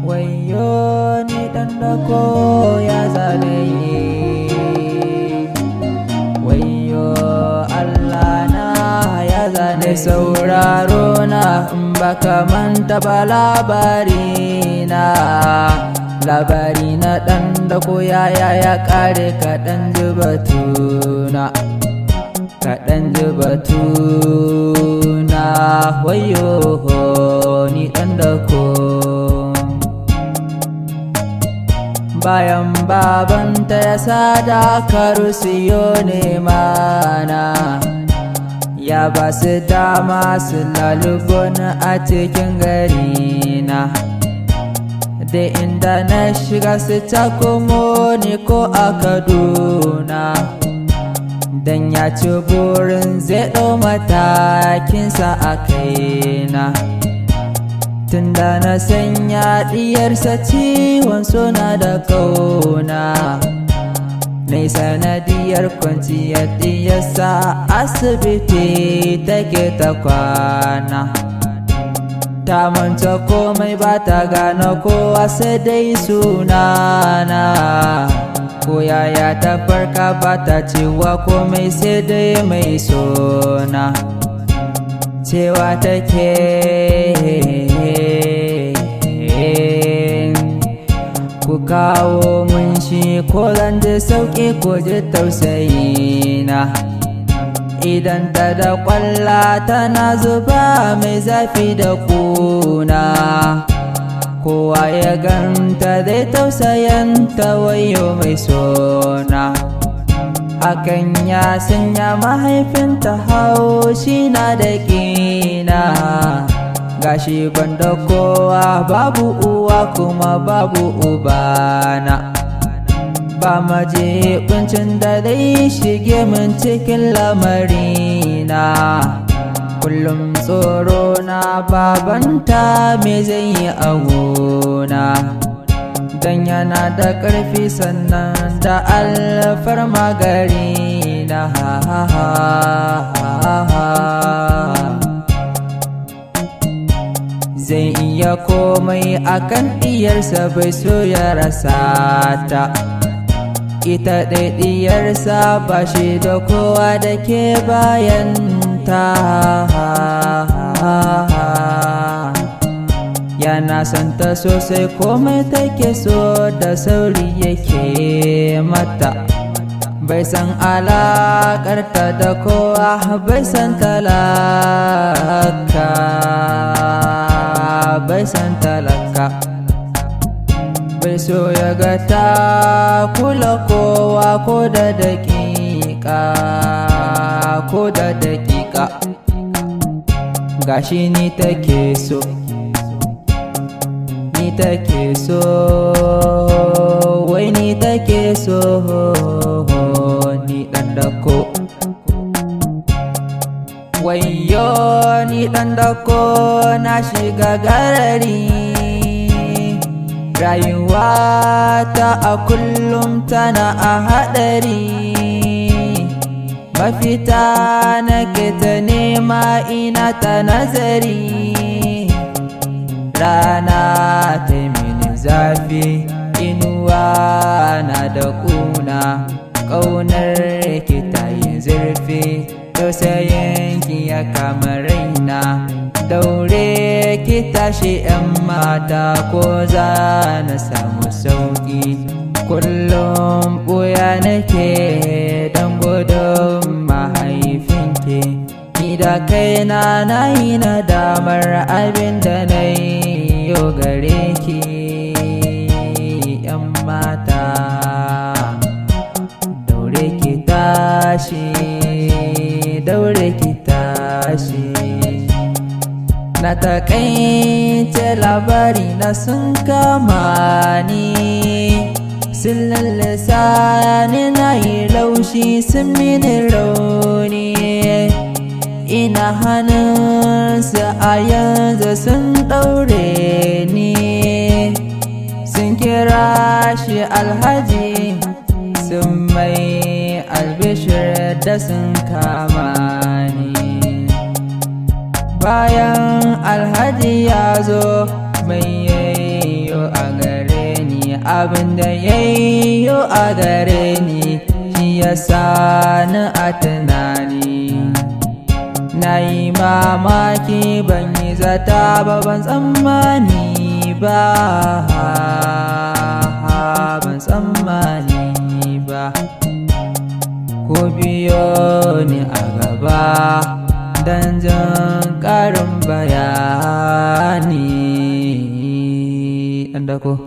Wayyo ni ɗan dako ya zane yi, wayyo Allah na ya zane. Sauraro na in baka manta ba labari na ɗan dako ya ƙare. Kaɗan ji batuna, kaɗan ji batuna. Wayyo ni ɗan dako. Bayan babanta ya sadaka siyo ne mana, ya ba su dama su lalubon a cikin garina. Da inda na shiga su takumo ni ko a Kaduna, dan ya ci burin zai ɗau matakinsa a kaina. Tunda na sanya diyarsa ciwon suna da kauna, nai sanadiyar kwanciyar diyarsa asibiti take ta kwana. Ta manta komai ba ta gane kowa sai dai sunana, ko yaya ta farka ba ta cewa komai sai dai mai sona. Cewa take ku kawo mun shi ko zan ji sauƙi ko ji tausayina. Idan ta da ƙwalla tana zuba mai zafi da ƙuna, kowa ya ganta zai tausayanta, wayyo mai sona. Hakan ya sanya mahaifinta haushi na da ƙina, gashi banda kowa babu uwa kuma babu ubana. Ba majibincin da zai shige min cikin lamarina, kullum tsoro na babanta me zai yi a gona. Dan yana da ƙarfi sannan da alfarma garina. Zai iya komai akan diyarsa, bai so ya rasa ta. Ita ɗai diyarsa ba shi da kowa da ke bayanta. Yana santa sosai, komai take so da sauri yake mata. Bai san alaƙarta da kowa, bai san talaka, bai san talaka. Bai so ya ga ta kula kowa ko da daƙiƙa, ko da daƙiƙa. Gashi ni take so, ni take so, wai ni take so, ni ɗan dako. Wayyo ni ɗan dako na shiga garari, rayuwata a kullum tana a haɗari. Mafita nake ta nema ina ta nazari, rana ta mini zafi, inuwa na da ƙuna. Ƙaunar ki ta yi zurfi, tausayin ki ya kama raina. Daure ki tashi 'yan mata ko za na samu sauƙi. Kullum ɓuya nake don gudun mahaifinki. Ni da kaina na yi nadamar abin da na yi yo gare ki. 'Yan mata daure ki tashi, daure ki tashi. Na taƙaice labari na sun kama ni, sun lallasa ni na yi laushi, sun mini rauni. Ina hannunsu a yanzu sun ɗaure ni, sun kira shi alhaji, sun mai albishir da sun kama ni. Bayan alhaji ya zo mai yayyo a gare ni, abinda yayyo a gare ni shi ya sani a tunani. Na yi mamaki ban yi zata ba, ban tsammani ba, ban tsammani ba. Ku biyo ni a gaba dan jin ƙarin bayani. Dan dako.